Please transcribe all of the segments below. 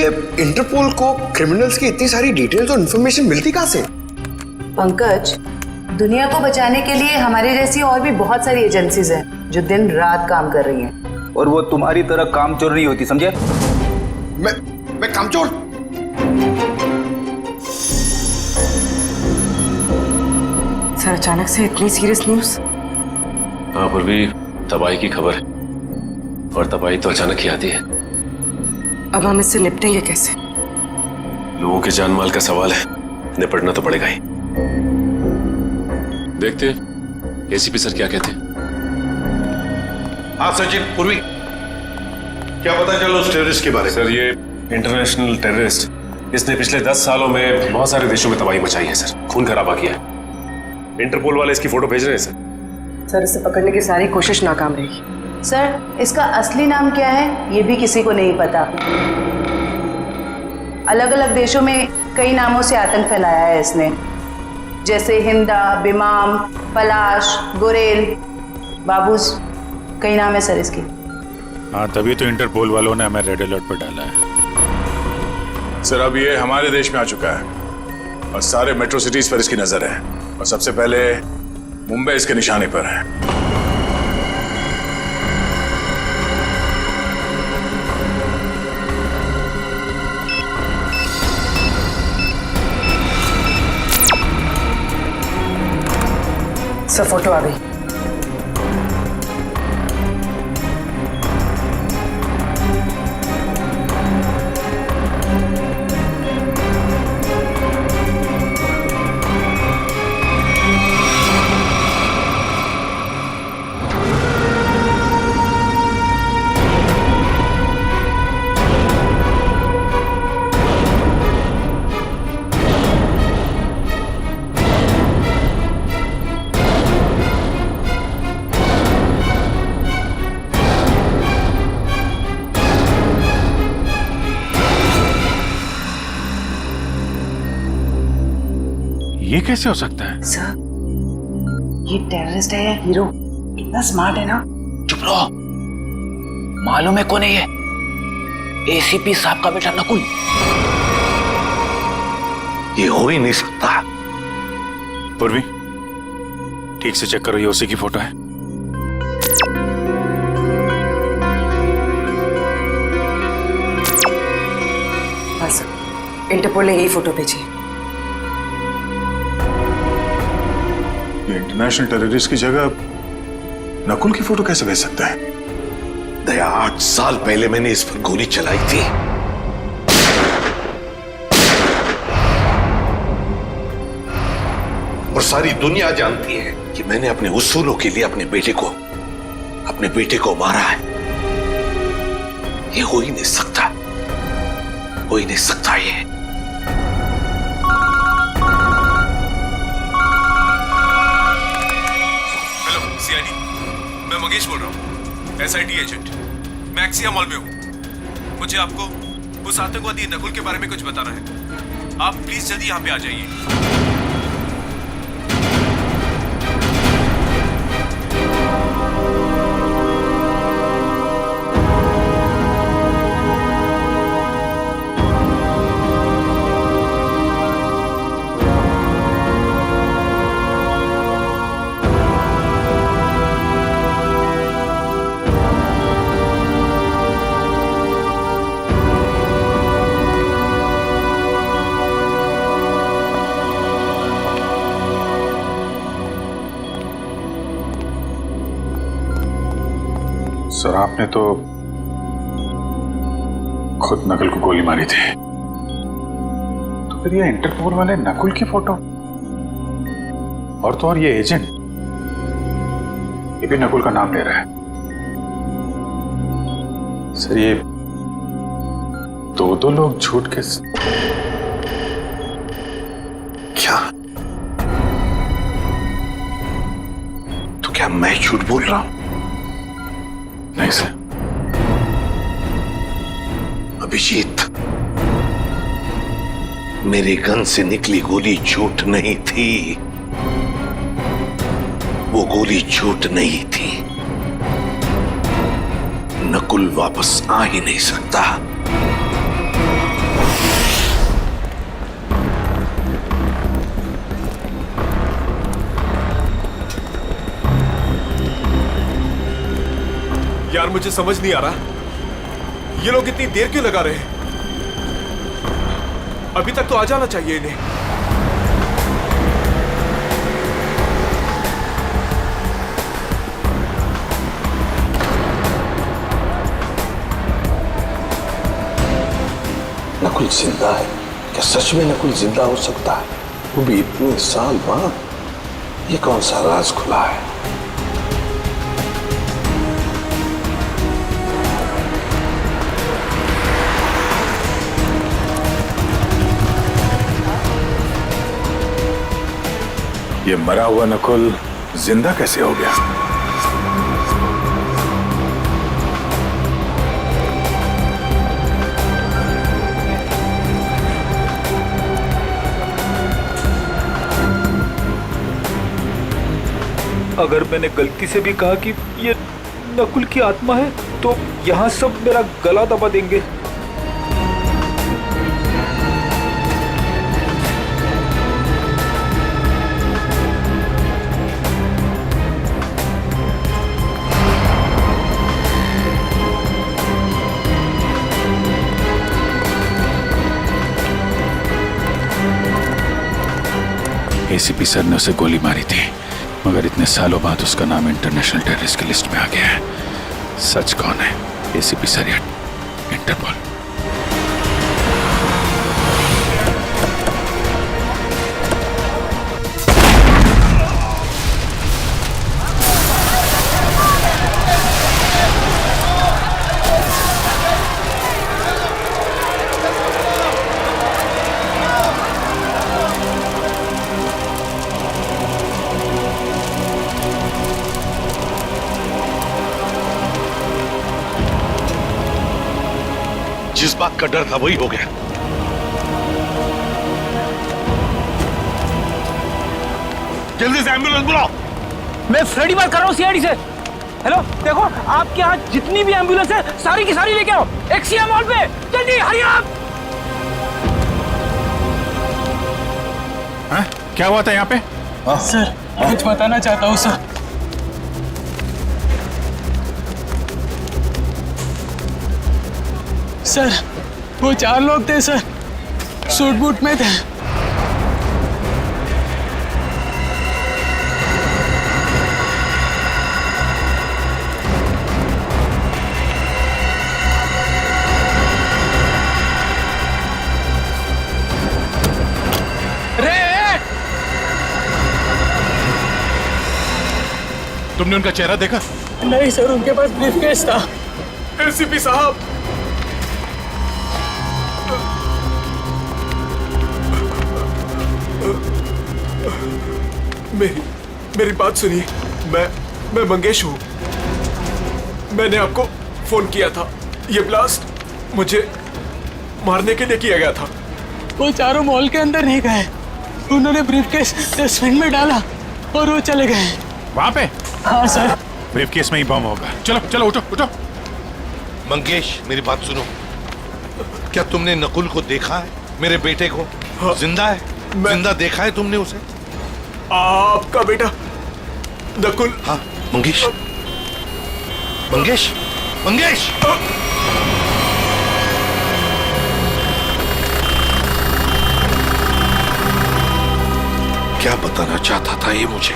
Interpole को criminals की इतनी सारी डिटेल्स और इन्फॉर्मेशन मिलती कहाँ से? पंकज, दुनिया को बचाने के लिए हमारी जैसी और भी बहुत सारी एजेंसीज हैं जो दिन रात काम कर रही हैं। और वो तुम्हारी तरह कामचोर नहीं होती, समझे? मैं कामचोर? सर, अचानक से इतनी सीरियस न्यूज़? हाँ पूर्वी, तबाही की खबर है और तबाही तो अचानक ही आती है। अब हम इससे निपटेंगे कैसे? लोगों के जान माल का सवाल है, निपटना तो पड़ेगा ही। देखते हैं एसीपी सर क्या कहते हैं। हाँ सचिन, पूर्वी, क्या पता चला उस टेररिस्ट के बारे में? सर, ये इंटरनेशनल टेररिस्ट, इसने पिछले 10 सालों में बहुत सारे देशों में तबाही मचाई है सर, खून खराबा किया है। इंटरपोल वाले इसकी फोटो भेज रहे हैं सर, इसे पकड़ने की सारी कोशिश नाकाम रही। सर, इसका असली नाम क्या है ये भी किसी को नहीं पता। अलग अलग देशों में कई नामों से आतंक फैलाया है इसने, जैसे हिंदा, बिमाम, पलाश, गुरेल, बाबूस, कई नाम है सर इसकी। हाँ, तभी तो इंटरपोल वालों ने हमें रेड अलर्ट पर डाला है। सर, अब ये हमारे देश में आ चुका है और सारे मेट्रो सिटीज पर इसकी नजर है और सबसे पहले मुंबई इसके निशाने पर है। सर, फोटो आ गई। ये कैसे हो सकता है? सर, ये टेररिस्ट है या हीरो? इतना स्मार्ट है ना। चुप रहो, मालूम है कौन है ये? एसीपी साहब का बेटा नकुल। ये हो ही नहीं सकता। पूर्वी, ठीक से चेक करो, ये उसी की फोटो है। हाँ सर, इंटरपोल ने यही फोटो भेजी। इंटरनेशनल टेररिस्ट की जगह नकुल की फोटो कैसे भेज सकता है? दया, 8 साल पहले मैंने इस पर गोली चलाई थी। और सारी दुनिया जानती है कि मैंने अपने उसूलों के लिए अपने बेटे को मारा है। ये हो ही नहीं सकता, हो ही नहीं सकता ये। मैं मंगेश बोल रहा हूँ, एसआईटी एजेंट। मैं एक्सिया मॉल में हूँ। मुझे आपको उस आतंकवादी नकुल के बारे में कुछ बताना है। आप प्लीज जल्दी यहाँ पे आ जाइए। सर, आपने तो खुद नकुल को गोली मारी थी, तो फिर ये इंटरपोल वाले नकुल की फोटो और तो और ये एजेंट, ये भी नकुल का नाम ले रहा है। सर, ये दो लोग झूठ के क्या? तो क्या मैं झूठ बोल रहा हूं? नहीं सर। अभिजीत, मेरे गन से निकली गोली झूठ नहीं थी। वो गोली झूठ नहीं थी। नकुल वापस आ ही नहीं सकता। यार मुझे समझ नहीं आ रहा, ये लोग इतनी देर क्यों लगा रहे हैं? अभी तक तो आ जाना चाहिए इन्हें। नकुल जिंदा है? क्या सच में नकुल जिंदा हो सकता है? वो भी इतने साल बाद? ये कौन सा राज खुला है? ये मरा हुआ नकुल जिंदा कैसे हो गया? अगर मैंने गलती से भी कहा कि ये नकुल की आत्मा है तो यहाँ सब मेरा गला दबा देंगे। एसीपी सर ने उसे गोली मारी थी, मगर इतने सालों बाद उसका नाम इंटरनेशनल टेररिस्ट की लिस्ट में आ गया है। सच कौन है, एसीपी सर या इंटरपोल? जिस बात का डर था वही हो गया। जल्दी से एम्बुलेंस बुलाओ। मैं फ्रेडी बात कर रहा हूँ सीआईडी से। हेलो, देखो आपके यहाँ जितनी भी एम्बुलेंस है सारी की सारी लेके आओ एक्सिया मॉल पे, जल्दी हरी आप। क्या हुआ था यहाँ पे? सर कुछ बताना चाहता हूँ सर। सर वो 4 लोग थे सर, सूट बूट में थे। तुमने उनका चेहरा देखा? नहीं सर, उनके पास ब्रीफकेस था। एसीपी साहब, मेरी बात सुनिए। मैं मंगेश हूँ। मैंने आपको फोन किया था। ये ब्लास्ट मुझे मारने के लिए किया गया था। वो चारों मॉल के अंदर नहीं गए, उन्होंने ब्रीफकेस डस्टबिन में डाला और वो चले गए। वहां पे? हाँ सर। ब्रीफकेस में ही बम होगा। चलो चलो उठो उठो। मंगेश मेरी बात सुनो। क्या तुमने नकुल को देखा है? मेरे बेटे को? हाँ, जिंदा है? जिंदा देखा है तुमने उसे? आपका बेटा नकुल? हाँ मंगेश, मंगेश, मंगेश। क्या बताना चाहता था ये मुझे?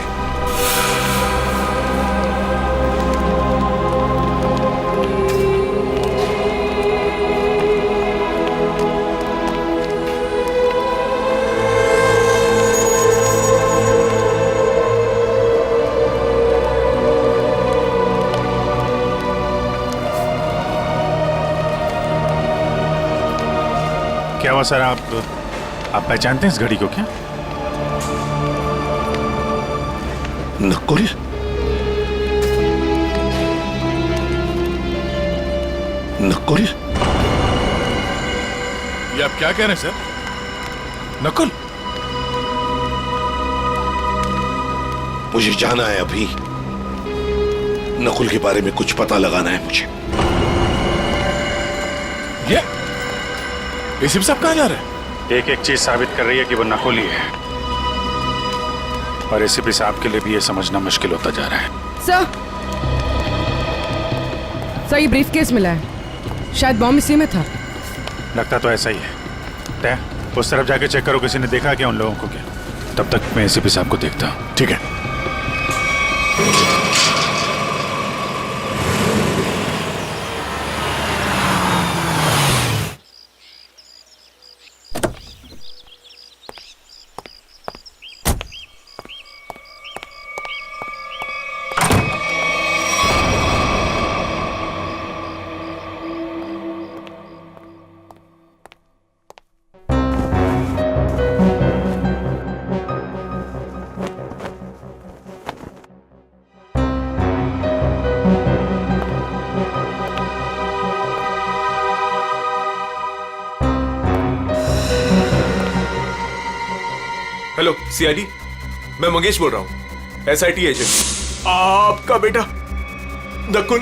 क्या हुआ सर? आप पहचानते हैं इस घड़ी को क्या? नकुल? नकुल? ये आप क्या कह रहे हैं सर? नकुल? मुझे जाना है अभी। नकुल के बारे में कुछ पता लगाना है मुझे। ये एसीपी साहब कहाँ जा रहे हैं? एक एक चीज साबित कर रही है कि वो नकुल ही है, और एसीपी साहब के लिए भी ये समझना मुश्किल होता जा रहा है। सर, सर ये ब्रीफकेस मिला है, शायद बॉम्ब इसी में था। लगता तो ऐसा ही है। तय उस तरफ जाके चेक करो, किसी ने देखा क्या उन लोगों को क्या। तब तक मैं एसीपी साहब को देखता हूँ। ठीक है। हेलो सीआईडी, मैं मंगेश बोल रहा हूँ, एसआईटी एजेंट। आपका बेटा नकुल।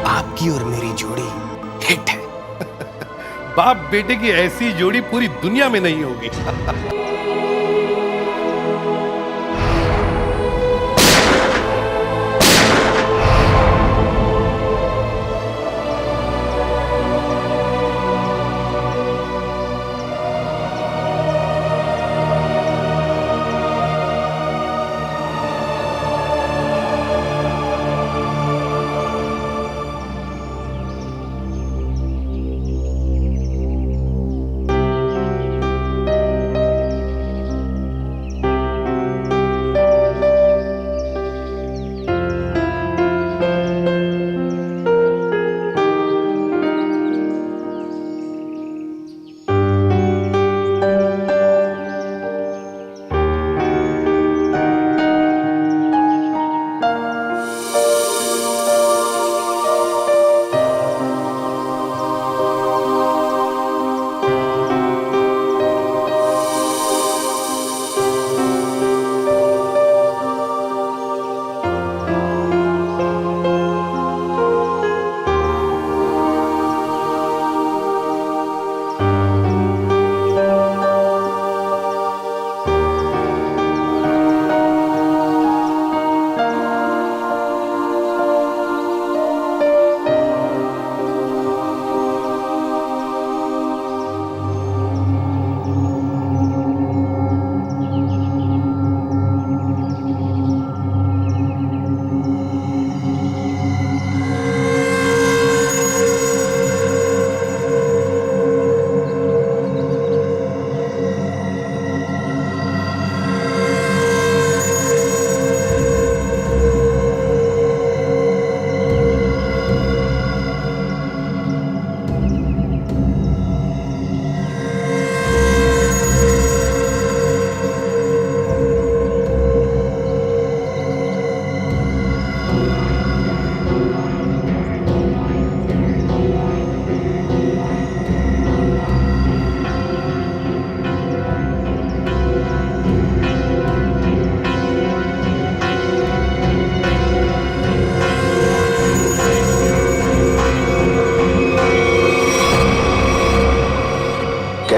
आपकी और मेरी जोड़ी हिट है। बाप बेटे की ऐसी जोड़ी पूरी दुनिया में नहीं होगी।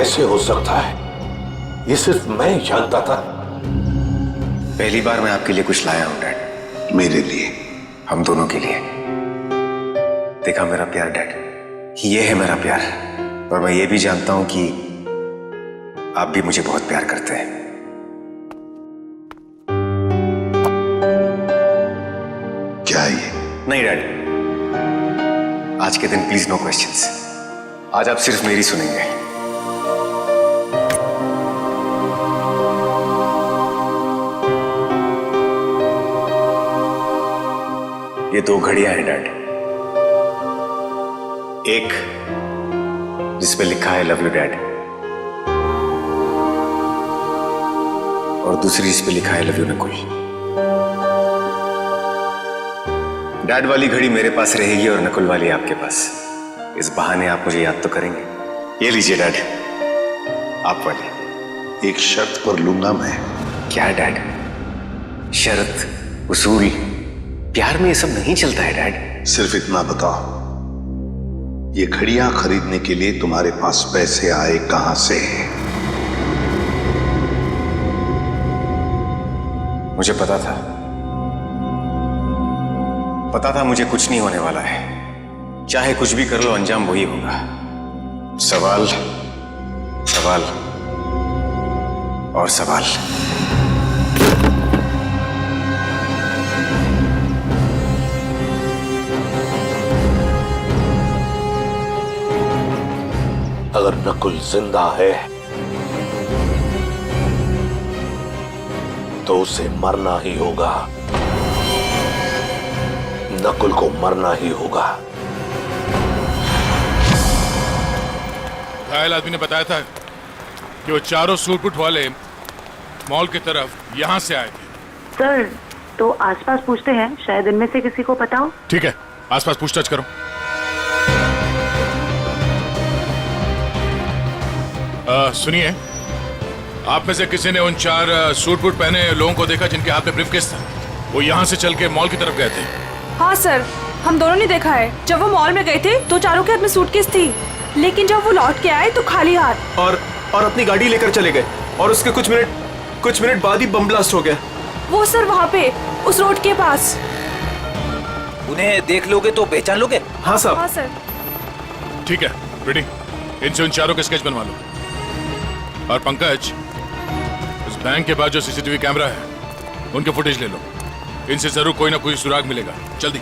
कैसे हो सकता है? ये सिर्फ मैं ही जानता था। पहली बार मैं आपके लिए कुछ लाया हूं डैड। मेरे लिए? हम दोनों के लिए। देखा मेरा प्यार डैड, ये है मेरा प्यार। और मैं ये भी जानता हूं कि आप भी मुझे बहुत प्यार करते हैं। क्या ये? नहीं डैड, आज के दिन प्लीज नो क्वेश्चंस। आज आप सिर्फ मेरी सुनेंगे। ये 2 घड़ियां हैं डैड। एक जिसपे लिखा है लव यू डैड, और दूसरी जिसपे लिखा है लव यू नकुल। डैड वाली घड़ी मेरे पास रहेगी और नकुल वाली आपके पास। इस बहाने आप मुझे याद तो करेंगे। ये लीजिए डैड, आप वाली। एक शर्त पर लूंगा मैं। क्या डैड? शर्त, उसूल, प्यार में ये सब नहीं चलता है डैड। सिर्फ इतना बताओ, ये घड़ियां खरीदने के लिए तुम्हारे पास पैसे आए कहां से? मुझे पता था मुझे कुछ नहीं होने वाला है। चाहे कुछ भी कर लो, अंजाम वही होगा। सवाल, सवाल और सवाल। अगर नकुल जिंदा है तो उसे मरना ही होगा। नकुल को मरना ही होगा। घायल आदमी ने बताया था कि वो चारों सूटबूट वाले मॉल की तरफ यहां से आए थे। सर, तो आसपास पूछते हैं, शायद इनमें से किसी को पता हो। ठीक है, आसपास पूछताछ करो। सुनिए, आप में से किसी ने उन 4 सूट बूट पहने लोगों को देखा जिनके हाथ में ब्रीफकेस था? वो यहाँ से चल के मॉल की तरफ गए थे। हाँ सर, हम दोनों ने देखा है। जब वो मॉल में गए थे तो चारों के हाथ में सूटकेस थी, लेकिन जब वो लौट के आए तो खाली हाथ। और अपनी गाड़ी लेकर चले गए और उसके कुछ मिनट बाद ही बम ब्लास्ट हो गया। वो सर वहाँ पे उस रोड के पास। उन्हें देख लोगे तो पहचान लोगे? हाँ साहब। हाँ सर। ठीक है प्रीति, इनसे उन चारों के स्केच बनवा लो। और पंकज, उस बैंक के बाद जो सीसीटीवी कैमरा है उनके फुटेज ले लो। इनसे जरूर कोई ना कोई सुराग मिलेगा। जल्दी।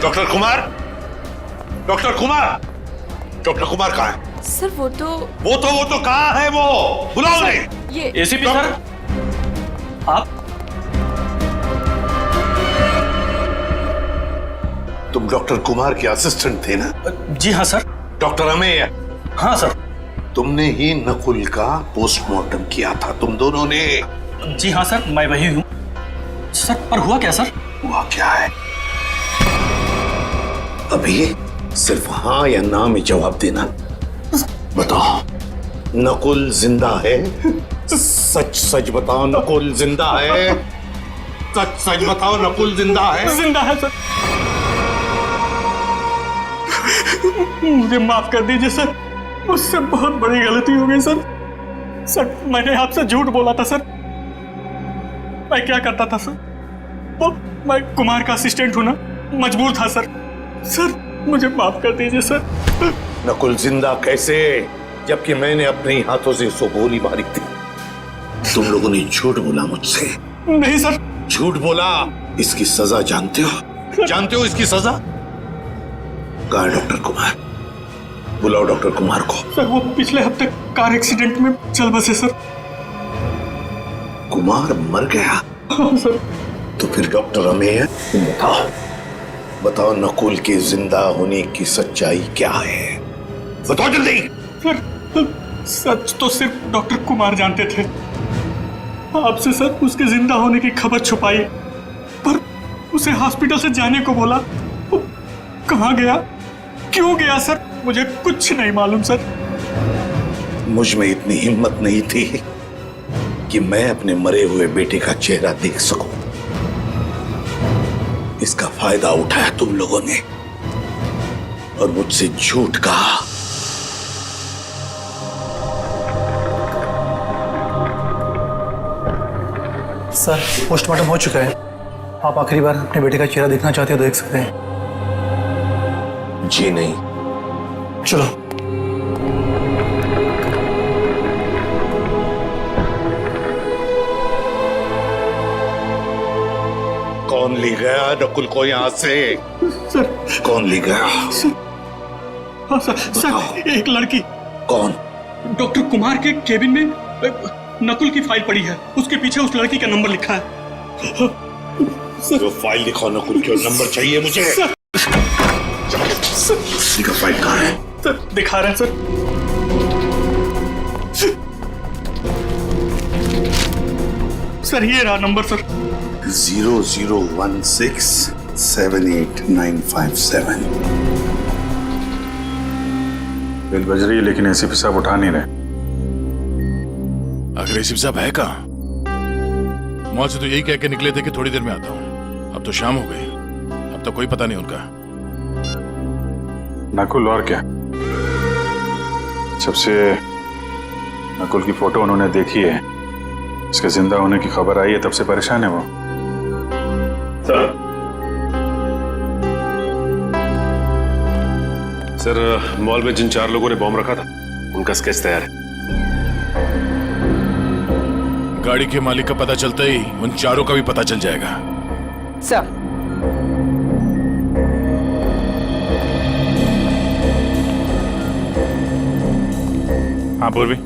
Doctor Kumar, doctor Kumar, doctor Kumar कहाँ है? सर वो तो कहाँ है? वो बुलाओ उन्हें। ये एसीपी सर, आप? तुम डॉक्टर कुमार के असिस्टेंट थे ना? जी हाँ सर। डॉक्टर अमेय? हाँ सर। तुमने ही नकुल का पोस्टमार्टम किया था, तुम दोनों ने? जी हाँ सर, मैं वही हूँ सर। पर हुआ क्या सर? हुआ क्या है? अभी सिर्फ हाँ या ना में जवाब देना। बताओ, नकुल जिंदा है? सच सच बताओ, नकुल जिंदा है? सच सच बताओ, नकुल जिंदा है? जिंदा है सर। मुझे माफ कर दीजिए सर, मुझसे बहुत बड़ी गलती हो गई सर। सर, मैंने आपसे झूठ बोला था सर। मैं क्या करता था सर? वो मैं कुमार का असिस्टेंट हूं ना, मजबूर था सर। सर, मुझे माफ कर दीजिए सर। नकुल जिंदा कैसे, जबकि मैंने अपने हाथों से उसको गोली मारी थी? तुम लोगों ने झूठ बोला मुझसे। नहीं सर। झूठ बोला। इसकी सजा जानते हो? जानते हो इसकी सजा? कहाँ है डॉक्टर कुमार? बुलाओ डॉक्टर कुमार को। सर, वो पिछले हफ्ते कार एक्सीडेंट में चल बसे सर। कुमार मर गया? हाँ सर। तो फिर डॉक्टर अमेय, बताओ बताओ, नकुल के जिंदा होने की सच्चाई क्या है? बताओ जल्दी। सर, सच तो सिर्फ डॉक्टर कुमार जानते थे। आपसे सर उसके जिंदा होने की खबर छुपाई, पर उसे हॉस्पिटल से जाने को बोला। वो कहाँ गया, क्यों गया सर, मुझे कुछ नहीं मालूम सर। मुझ में इतनी हिम्मत नहीं थी कि मैं अपने मरे हुए बेटे का चेहरा देख सकूं। इसका फायदा उठाया तुम लोगों ने और मुझसे झूठ कहा। सर पोस्टमार्टम हो चुका है। आप आखिरी बार अपने बेटे का चेहरा देखना चाहते हो तो देख सकते हैं। जी नहीं। चलो। कौन ले गया नकुल को यहाँ से? सर कौन ले गया? हाँ सर एक लड़की। कौन? डॉक्टर कुमार के केबिन में नकुल की फाइल पड़ी है, उसके पीछे उस लड़की का नंबर लिखा है। जो फाइल दिखाओ नकुल की, नंबर चाहिए मुझे। उसी का फाइल कहाँ है? सर दिखा रहे हैं सर। सर ये रहा नंबर सर। 0016789557। बिल बज रही है लेकिन एसीपी साहब उठा नहीं रहे। आखिर एसीपी साहब है कहाँ? मॉल से तो यही कह के निकले थे कि थोड़ी देर में आता हूँ। अब तो शाम हो गई, अब तो कोई पता नहीं उनका। नकुल और क्या? जब से नकुल की फोटो उन्होंने देखी है, इसके जिंदा होने की खबर आई है, तब से परेशान है वो। सर मॉल में जिन 4 लोगों ने बॉम्ब रखा था उनका स्केच तैयार है। गाड़ी के मालिक का पता चलता ही उन 4 का भी पता चल जाएगा। सर हाँ पूर्वी,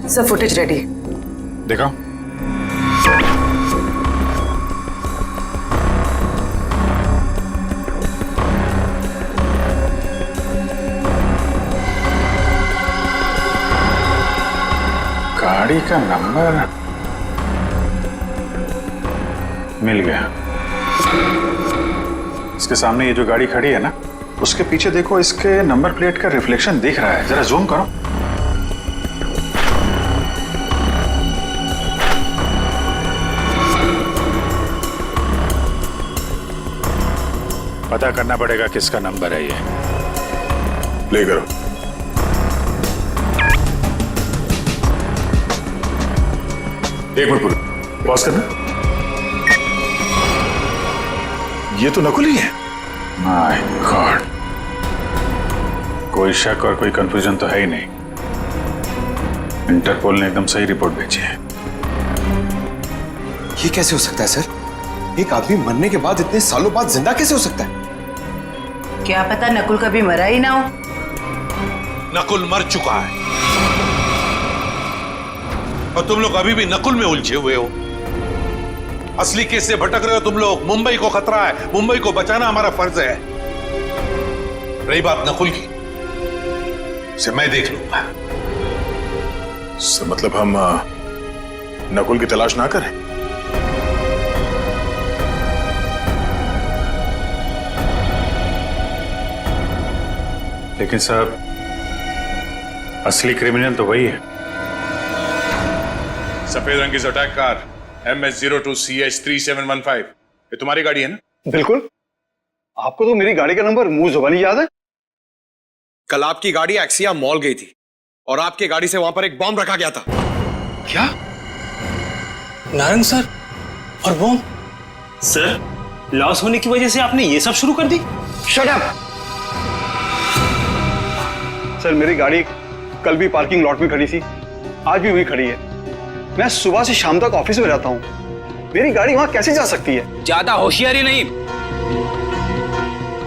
सर फुटेज रेडी। दिखाओ। गाड़ी का नंबर मिल गया। इसके सामने ये जो गाड़ी खड़ी है ना, उसके पीछे देखो, इसके नंबर प्लेट का रिफ्लेक्शन दिख रहा है। जरा जूम करो। पता करना पड़ेगा किसका नंबर है ये। प्ले करो। एक मिनट पूरा पॉज करना। ये तो नकुल ही है। माय गॉड, कोई शक और कोई कंफ्यूजन तो है ही नहीं। इंटरपोल ने एकदम सही रिपोर्ट भेजी है। ये कैसे हो सकता है सर? एक आदमी मरने के बाद इतने सालों बाद जिंदा कैसे हो सकता है? क्या पता नकुल कभी मरा ही ना हो। नकुल मर चुका है और तुम लोग अभी भी नकुल में उलझे हुए हो। असली केस से भटक रहे हो तुम लोग। मुंबई को खतरा है, मुंबई को बचाना हमारा फर्ज है। रही बात नकुल की, उसे मैं देख लूंगा। मतलब हम नकुल की तलाश ना करें? लेकिन साहब, असली क्रिमिनल तो वही है। सफेद रंग की अटैक कार MS02CH3715, ये तुम्हारी गाड़ी है ना? बिल्कुल। आपको तो मेरी गाड़ी का नंबर मुंह जुबानी याद है। कल आपकी गाड़ी एक्सिया मॉल गई थी और आपकी गाड़ी से वहां पर एक बॉम्ब रखा गया था। क्या? नारंग सर और बॉम्ब? सर लॉस होने की वजह से आपने ये सब शुरू कर दी? Shut up! सर मेरी गाड़ी कल भी पार्किंग लॉट में खड़ी थी, आज भी वहीं खड़ी है। मैं सुबह से शाम तक ऑफिस में रहता हूं, मेरी गाड़ी वहां कैसे जा सकती है? ज्यादा होशियारी नहीं।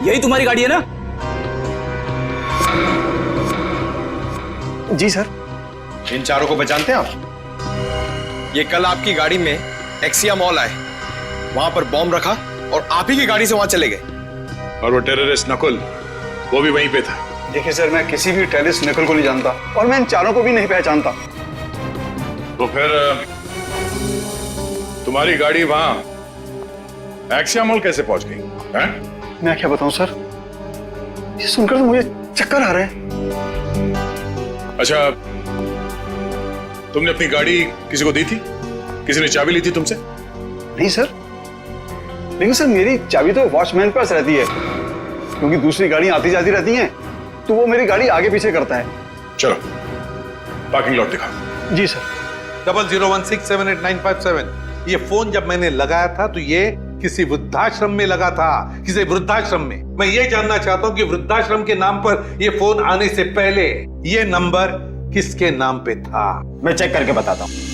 यही तुम्हारी गाड़ी है ना? जी सर। इन 4 को पहचानते हैं आप? ये कल आपकी गाड़ी में एक्सिया मॉल आए, वहां पर बॉम्ब रखा और आप ही की गाड़ी से वहां चले गए। और वो टेररिस्ट नकुल, वो भी वहीं पे था। देखिए सर, मैं किसी भी टेररिस्ट नकुल को नहीं जानता और मैं इन 4 को भी नहीं पहचानता। तो फिर तुम्हारी गाड़ी वहां एक्सिया मॉल कैसे पहुंच गई? मैं क्या बताऊं सर, ये सुनकर तो मुझे चक्कर आ रहे हैं। अच्छा, तुमने अपनी गाड़ी किसी को दी थी? किसी ने चाबी ली थी तुमसे? नहीं सर, लेकिन सर मेरी चाबी तो वॉचमैन के पास रहती है, क्योंकि दूसरी गाड़ियां आती जाती रहती हैं, तो वो मेरी गाड़ी आगे पीछे करता है। चलो पार्किंग लॉट दिखाओ। जी सर। 0016789557 ये फोन जब मैंने लगाया था तो ये किसी वृद्धाश्रम में लगा था, किसी वृद्धाश्रम में। मैं ये जानना चाहता हूं कि वृद्धाश्रम के नाम पर ये फोन आने से पहले ये नंबर किसके नाम पे था? मैं चेक करके बताता हूं।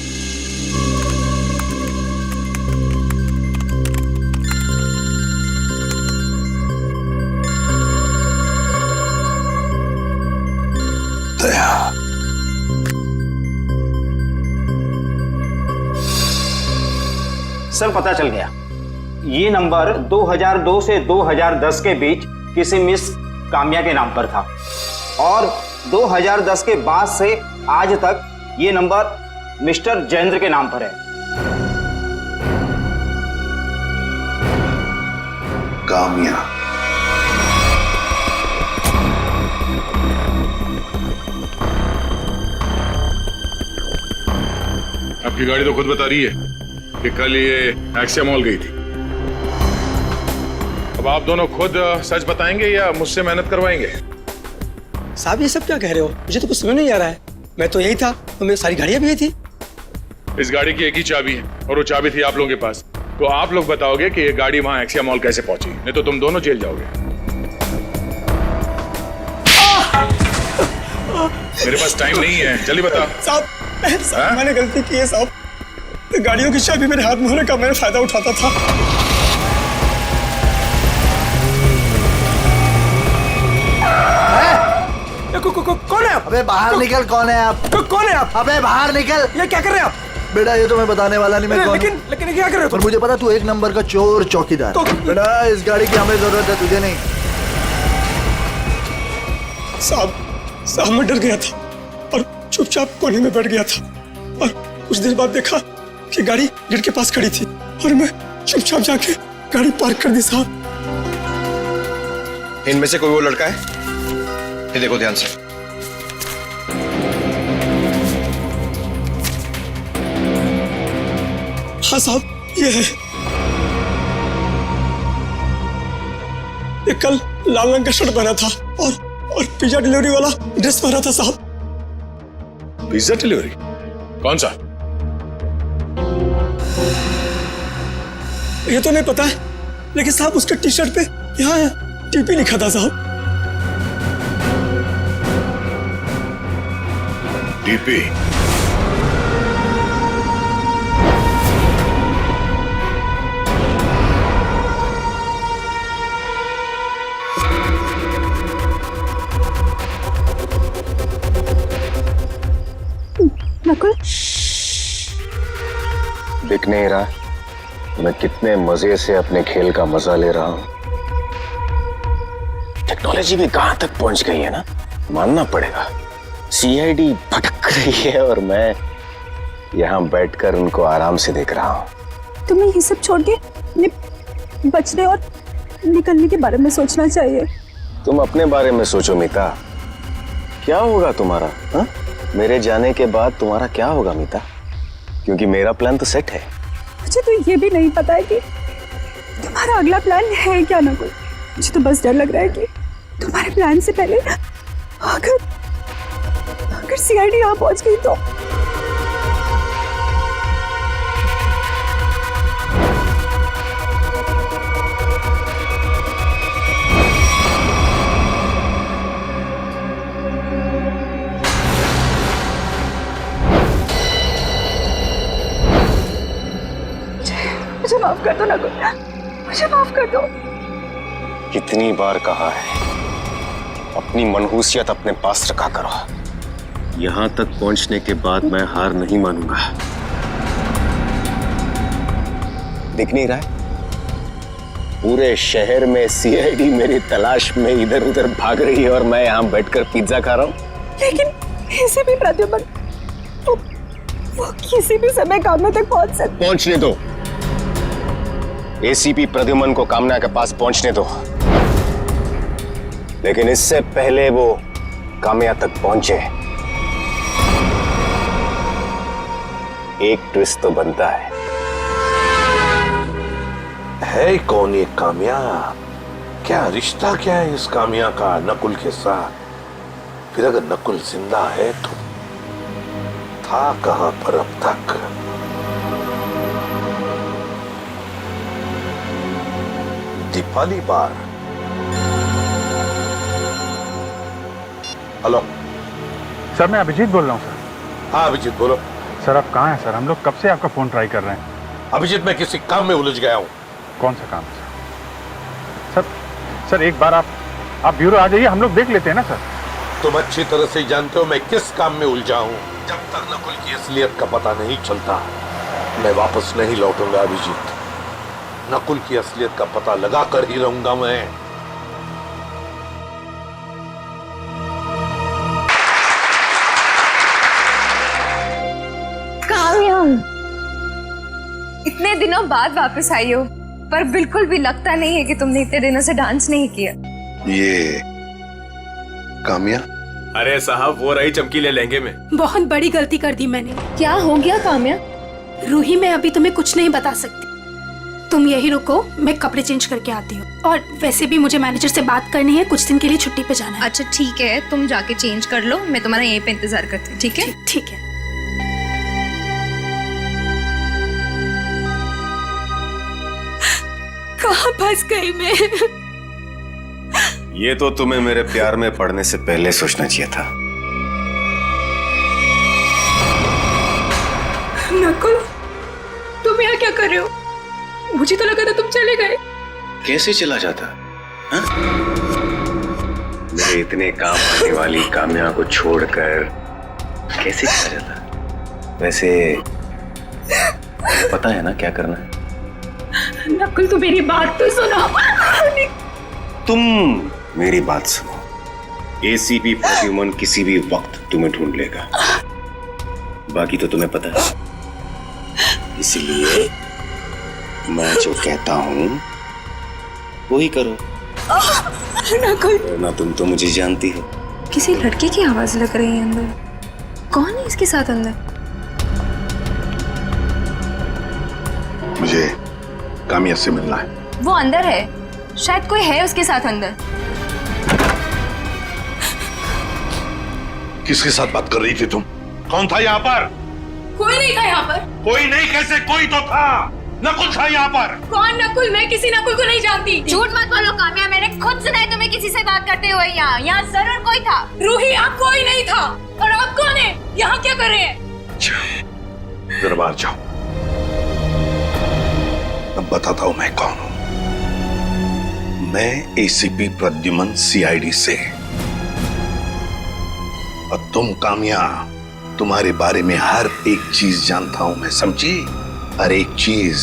सर पता चल गया, ये नंबर 2002 से 2010 के बीच किसी मिस काम्या के नाम पर था और 2010 के बाद से आज तक ये नंबर मिस्टर जयेंद्र के नाम पर है। काम्या, आपकी गाड़ी तो खुद बता रही है कि कल ये एक्सिया मॉल गई थी। अब आप दोनों खुद सच बताएंगे या मुझसे मेहनत करवाएंगे? साहब ये सब क्या कह रहे हो? मुझे तो कुछ समझ नहीं आ रहा है। मैं तो यही था, तो मेरी सारी गाड़ियां भी यही थी। इस गाड़ी की एक ही चाबी है और वो चाबी थी आप लोगों के पास। तो आप लोग बताओगे कि ये गाड़ी वहां एक्सिया मॉल कैसे पहुंची, नहीं तो तुम दोनों जेल जाओगे। मेरे पास टाइम नहीं है, जल्दी बता। साहब मैंने गलती की है साहब। गाड़ियों की चाबी मेरे हाथ में होने का मैं फायदा उठाता था। कौन है आप? अबे बाहर निकल, कौन है आप? कौन है आप? अबे बाहर निकल। ये क्या कर रहे हैं आप? बेटा ये तो मैं बताने वाला नहीं, मैं कौन हूं। लेकिन क्या कर रहे हो? पर मुझे पता तू एक नंबर का चोर चौकीदार। बेटा इस गाड़ी की हमें जरूरत है, तुझे नहीं। साहब मैं डर गया था और चुपचाप कोने में बैठ गया था और कुछ देर बाद देखा कि गाड़ी गेट के पास खड़ी थी और मैं चुपचाप जाके गाड़ी पार्क कर दी। साहब इनमें से कोई वो लड़का है? ये देखो ध्यान से। हाँ साहब ये है। ये कल लाल रंग का शर्ट पहना था और पिज्जा डिलीवरी वाला ड्रेस पहना था। साहब पिज्जा डिलीवरी कौन सा? ये तो नहीं पता है, लेकिन साहब उसके टी शर्ट पे यहाँ टीपी लिखा था। साहब टीपी? नकुल दिख नहीं रहा मैं कितने मजे से अपने खेल का मजा ले रहा हूं। टेक्नोलॉजी भी कहां तक पहुंच गई है ना, मानना पड़ेगा। सीआईडी भटक रही है और मैं यहां बैठकर उनको आराम से देख रहा हूं। तुम्हें ये सब छोड़ के बचने और निकलने के बारे में सोचना चाहिए। तुम अपने बारे में सोचो मीता, क्या होगा तुम्हारा? हा? मेरे जाने के बाद तुम्हारा क्या होगा मीता? क्योंकि मेरा प्लान तो सेट है। मुझे तो ये भी नहीं पता है कि तुम्हारा अगला प्लान है क्या नकुल। मुझे तो बस डर लग रहा है कि तुम्हारे प्लान से पहले अगर सीआईडी यहाँ पहुंच गई तो। मुझे माफ कर दो नकुल, मुझे माफ कर दो। कितनी बार कहा है अपनी मनहूसियत अपने पास रखा करो। यहां तक पहुंचने के बाद मैं हार नहीं मानूंगा। दिख नहीं रहा है? पूरे शहर में सीआईडी मेरी तलाश में इधर उधर भाग रही है और मैं यहां बैठकर पिज्जा खा रहा हूं। लेकिन ऐसे भी प्रद्युमन वो किसी भी समय कामना तक पहुंच सकते। पहुंचने दो। एसीपी प्रद्युमन को कामना के पास पहुंचने दो, लेकिन इससे पहले वो काम्या तक पहुंचे एक ट्विस्ट तो बनता है कौन ये काम्या? क्या रिश्ता क्या है इस काम्या का नकुल के साथ? फिर अगर नकुल जिंदा है तो था कहां पर अब तक? दीपाली बार। हेलो सर, मैं अभिजीत बोल रहा हूँ सर। हाँ अभिजीत बोलो। सर आप कहाँ हैं सर? हम लोग कब से आपका फोन ट्राई कर रहे हैं। अभिजीत मैं किसी काम में उलझ गया हूँ। कौन सा काम है सर? सर एक बार आप ब्यूरो आ जाइए, हम लोग देख लेते हैं ना सर। तुम अच्छी तरह से जानते हो मैं किस काम में उलझा हूँ। जब तक नकुल की असलियत का पता नहीं चलता मैं वापस नहीं लौटूंगा अभिजीत। नकुल की असलियत का पता लगा कर ही रहूंगा मैं। काम्या, इतने दिनों बाद वापस आई हो, पर बिल्कुल भी लगता नहीं है कि तुमने इतने दिनों से डांस नहीं किया। ये काम्या? अरे साहब वो रही चमकीले लहंगे में। बहुत बड़ी गलती कर दी मैंने। क्या हो गया काम्या? रूही, मैं अभी तुम्हें कुछ नहीं बता सकती, तुम यही रुको, मैं कपड़े चेंज करके आती हूँ। और वैसे भी मुझे मैनेजर से बात करनी है, कुछ दिन के लिए छुट्टी पे जाना है। अच्छा ठीक है, तुम जाके चेंज कर लो, मैं तुम्हारा यहीं पे इंतजार करती हूँ। ठीक है? ठीक है। कहाँ फंस गई मैं? ये तो तुम्हें मेरे प्यार में पड़ने से पहले सोचना चाहिए था। नकुल, तुम यहाँ क्या कर रहे हो? मुझे तो लगा था तुम चले गए। कैसे चला जाता? हाँ? मेरे इतने काम आने वाली काम्या को छोड़कर कैसे चला जाता? वैसे पता है ना क्या करना है? नकुल तू मेरी बात तो सुनो। तुम मेरी बात सुनो। एसीपी प्रद्युमन किसी भी वक्त तुम्हें ढूंढ लेगा, बाकी तो तुम्हें पता है। इसलिए मैं जो कहता हूं वो ही करो। नकुल, ना तुम तो मुझे जानती हो। किसी लड़के की आवाज लग रही है अंदर। कौन है इसके साथ अंदर? मुझे काम्या से मिलना है। वो अंदर है, शायद कोई है उसके साथ अंदर। किसके साथ बात कर रही थी तुम? कौन था यहाँ पर? कोई नहीं था यहाँ पर। कोई नहीं कैसे? कोई तो था। नकुल था यहाँ पर। कौन नकुल? मैं किसी नकुल को नहीं जानती। झूठ मत बोलो काम्या, मैंने खुद सुना है तुम्हें किसी से बात करते हुए। यहाँ जरूर कोई था। रूही, आप कोई नहीं था। और आप कौन है? यहाँ क्या कर रहे हैं? जरा बाहर जाओ, अब बताता हूँ मैं कौन हूँ। मैं एसीपी प्रद्युमन सीआईडी से। और तुम काम्या, तुम्हारे बारे में हर एक चीज जानता हूं मैं, समझी? हर एक चीज।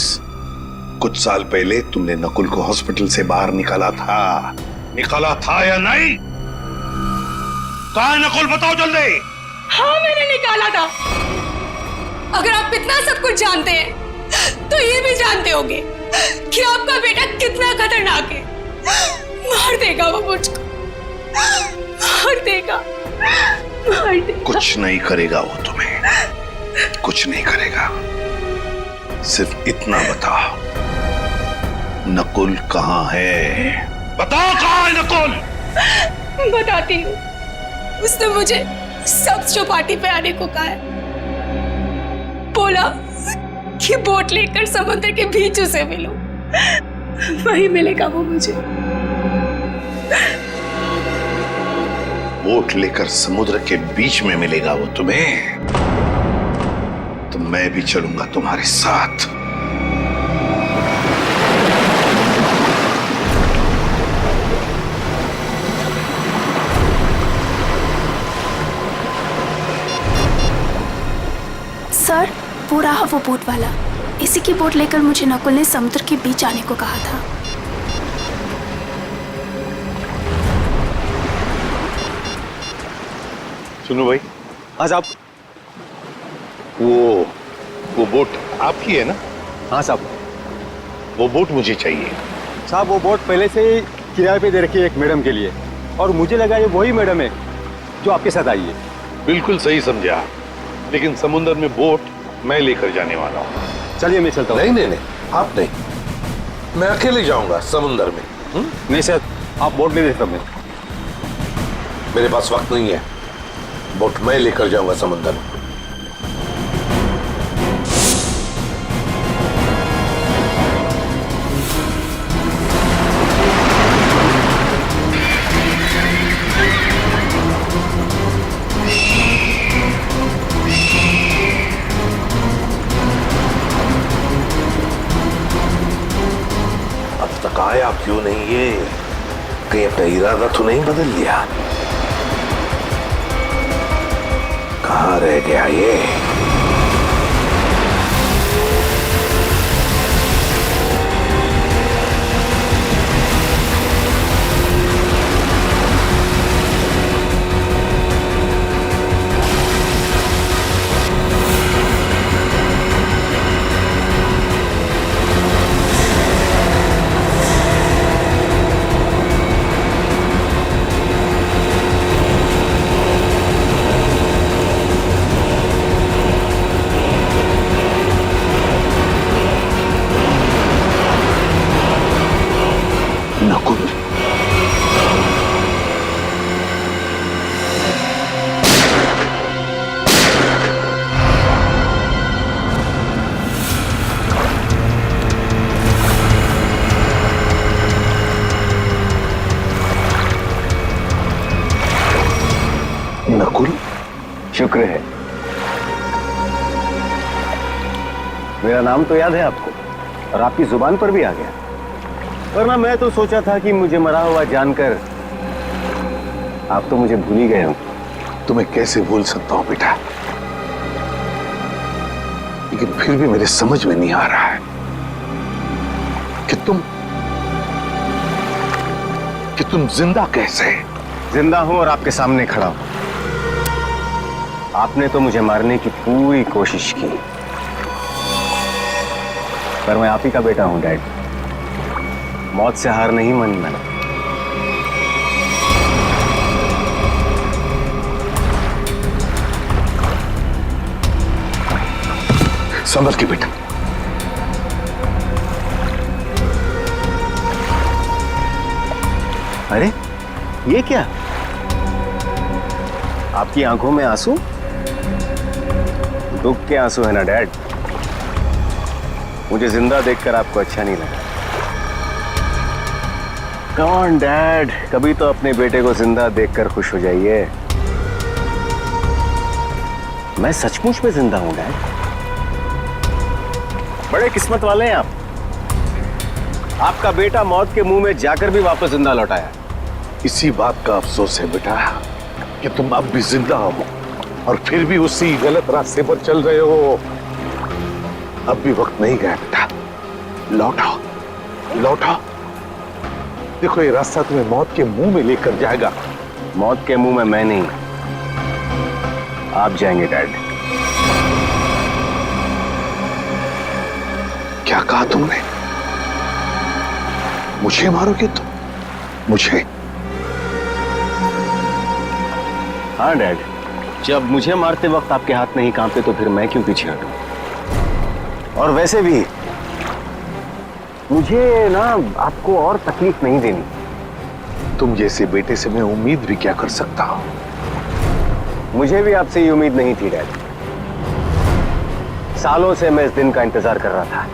कुछ साल पहले तुमने नकुल को हॉस्पिटल से बाहर निकाला था। निकाला था या नहीं? कहाँ है नकुल? बताओ जल्दी। हाँ मैंने निकाला था। अगर आप इतना सब कुछ जानते हैं तो ये भी जानते होंगे कि आपका बेटा कितना खतरनाक है। मार देगा वो मुझको, मार देगा। कुछ नहीं करेगा वो तुम्हें, कुछ नहीं करेगा। सिर्फ इतना बता, नकुल कहाँ है? बताओ कहाँ है नकुल? बताती हूँ। उसने मुझे सब्ज चौपाटी पे आने को कहा है। बोला कि बोट लेकर समुद्र के बीच उसे मिलो, वही मिलेगा वो मुझे। बोट लेकर समुद्र के बीच में मिलेगा वो तुम्हें? तो मैं भी चलूंगा तुम्हारे साथ। सर, वो रहा वो बोट वाला। इसी की बोट लेकर मुझे नकुल ने समुद्र के बीच आने को कहा था। सुनो भाई, आज आप वो बोट आपकी है ना? हाँ साहब। वो बोट मुझे चाहिए। साहब वो बोट पहले से ही किराए पे दे रखी है एक मैडम के लिए, और मुझे लगा ये वही मैडम है जो आपके साथ आई है। बिल्कुल सही समझा, लेकिन समुद्र में बोट मैं लेकर जाने वाला हूँ। चलिए मैं चलता हूँ। नहीं, आप नहीं, मैं अकेले जाऊंगा समुद्र में। नहीं सर, आप बोट ले लेता। मेरे पास वक्त नहीं है, बोट मैं लेकर जाऊंगा समुद्र में। कहीं अपना इरादा तो नहीं बदल लिया? कहां रह गया ये? नकुल, नकुल, शुक्र है। मेरा नाम तो याद है आपको और आपकी जुबान पर भी आ गया, वरना मैं तो सोचा था कि मुझे मरा हुआ जानकर आप तो मुझे भूल ही गए हो। तुम्हें कैसे भूल सकता हूं बेटा, लेकिन फिर भी मेरे समझ में नहीं आ रहा है कि तुम जिंदा कैसे? जिंदा हूं और आपके सामने खड़ा हूं। आपने तो मुझे मारने की पूरी कोशिश की, पर मैं आप ही का बेटा हूं डैड। मौत से हार नहीं मानी मैंने। संभल के बेटा। अरे ये क्या? आपकी आंखों में आंसू? दुख के आंसू है ना डैड? मुझे जिंदा देखकर आपको अच्छा नहीं लगा। कम ऑन डैड, कभी तो अपने बेटे को जिंदा देखकर खुश हो जाइए। मैं सचमुच में जिंदा हूं डैड। बड़े किस्मत वाले हैं आप। आपका बेटा मौत के मुंह में जाकर भी वापस जिंदा लौट आया। इसी बात का अफसोस है बेटा कि तुम अब भी जिंदा हो और फिर भी उसी गलत रास्ते पर चल रहे हो। अब भी वक्त नहीं गया बेटा, लौटाओ लौटाओ। देखो ये रास्ता तुम्हें मौत के मुंह में लेकर जाएगा। मौत के मुंह में मैं नहीं, आप जाएंगे डैड। क्या कहा तुमने? मुझे मारोगे तुम? मुझे? हाँ डैड, जब मुझे मारते वक्त आपके हाथ नहीं कांपते तो फिर मैं क्यों पीछे हटूं? और वैसे भी मुझे ना आपको और तकलीफ नहीं देनी। तुम जैसे बेटे से मैं उम्मीद भी क्या कर सकता हूं? मुझे भी आपसे ये उम्मीद नहीं थी डैड। सालों से मैं इस दिन का इंतजार कर रहा था।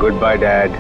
Goodbye, Dad.